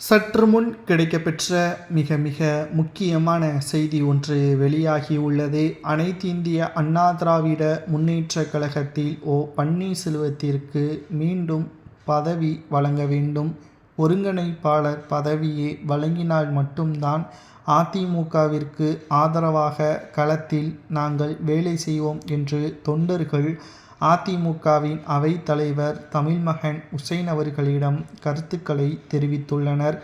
சற்று முன் கிடைக்கப்பெற்ற மிக மிக முக்கியமான செய்தி ஒன்று வெளியாகியுள்ளது. அனைத்து இந்திய அண்ணா திராவிட முன்னேற்றக் கழகத்தில் பன்னீர்செல்வத்திற்கு மீண்டும் பதவி வழங்க வேண்டும். ஒருங்கிணைப்பாளர் பதவியை வழங்கினால் மட்டும்தான் அதிமுகவிற்கு ஆதரவாக களத்தில் நாங்கள் வேலை செய்வோம் என்று தொண்டர்கள் அதிமுகவின் அவைத் தலைவர் தமிழ்மகன் உசேன் அவர்களிடம் கருத்துக்களை தெரிவித்துள்ளனர்.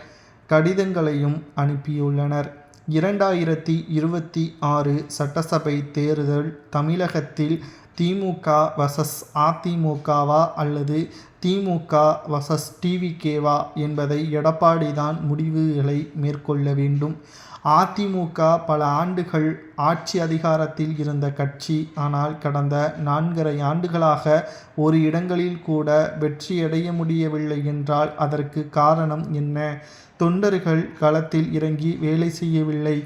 கடிதங்களையும் அனுப்பியுள்ளனர். 2026 சட்டசபை தேர்தல் தமிழகத்தில் திமுக வர்சஸ் அதிமுகவா அல்லது திமுக வர்சஸ் டிவிகேவா என்பதை எடப்பாடி தான் முடிவுகளை மேற்கொள்ள வேண்டும். அதிமுக பல ஆண்டுகள் ஆட்சி அதிகாரத்தில் இருந்த கட்சி. ஆனால் கடந்த 4½ ஆண்டுகளாக ஒரு இடங்களில் கூட வெற்றியடைய முடியவில்லை என்றால் அதற்கு காரணம் என்ன? தொண்டர்கள் களத்தில் இறங்கி வேலை செய்யவில்லை.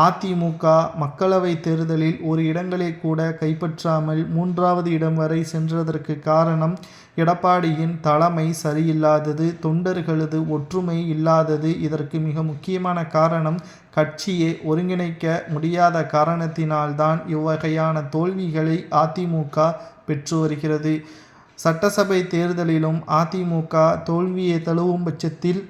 அதிமுக மக்களவை தேர்தலில் ஒரு இடங்களை கூட கைப்பற்றாமல் 3வது இடம் வரை சென்றதற்கு காரணம் எடப்பாடியின் தலைமை சரியில்லாதது, தொண்டர்களது ஒற்றுமை இல்லாதது. இதற்கு மிக முக்கியமான காரணம் கட்சியை ஒருங்கிணைக்க முடியாத காரணத்தினால்தான் இவ்வகையான தோல்விகளை அதிமுக பெற்று வருகிறது. சட்டசபை தேர்தலிலும் அதிமுக தோல்வியை தழுவும் பட்சத்தில்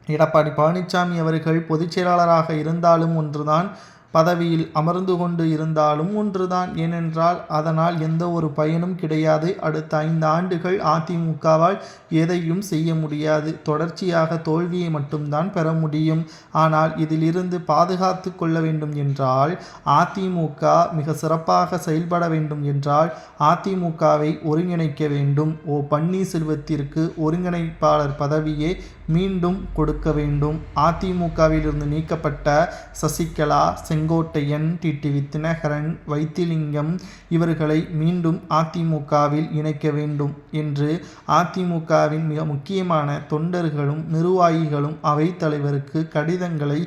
எடப்பாடி பழனிசாமி அவர்கள் பொதுச்செயலாளராக இருந்தாலும் ஒன்றுதான், பதவியில் அமர்ந்து கொண்டு இருந்தாலும் ஒன்றுதான். ஏனென்றால் அதனால் எந்த ஒரு பயனும் கிடையாது. அடுத்த 5 ஆண்டுகள் அதிமுகவால் எதையும் செய்ய முடியாது. தொடர்ச்சியாக தோல்வியை மட்டும்தான் பெற முடியும். ஆனால் இதிலிருந்து பாதுகாத்து கொள்ள வேண்டும் என்றால், அதிமுக மிக சிறப்பாக செயல்பட வேண்டும் என்றால் அதிமுகவை ஒருங்கிணைக்க வேண்டும். பன்னீர்செல்வத்திற்கு ஒருங்கிணைப்பாளர் பதவியை மீண்டும் கொடுக்க வேண்டும். அதிமுகவிலிருந்து நீக்கப்பட்ட சசிகலா, செங்கோட்டையன், டிடிவி தினகரன், வைத்திலிங்கம் இவர்களை மீண்டும் அதிமுகவில் இணைக்க வேண்டும் என்று அதிமுகவின் மிக முக்கியமான தொண்டர்களும் நிர்வாகிகளும் அவைத் தலைவருக்கு கடிதங்களை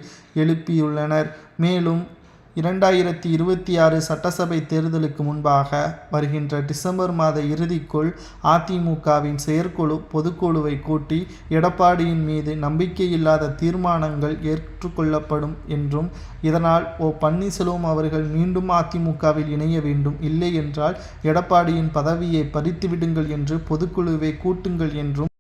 எழுப்பியுள்ளனர். மேலும் 2026 சட்டசபை தேர்தலுக்கு முன்பாக வருகின்ற டிசம்பர் மாத இறுதிக்குள் அதிமுகவின் செயற்குழு பொதுக்குழுவை கூட்டி எடப்பாடியின் மீது நம்பிக்கையில்லாத தீர்மானங்கள் ஏற்றுக்கொள்ளப்படும் என்றும், இதனால் பன்னீர்செல்வம் அவர்கள் மீண்டும் அதிமுகவில் இணைய வேண்டும், இல்லை என்றால் எடப்பாடியின் பதவியை பறித்து விடுங்கள் என்று பொதுக்குழுவை கூட்டுங்கள் என்றும்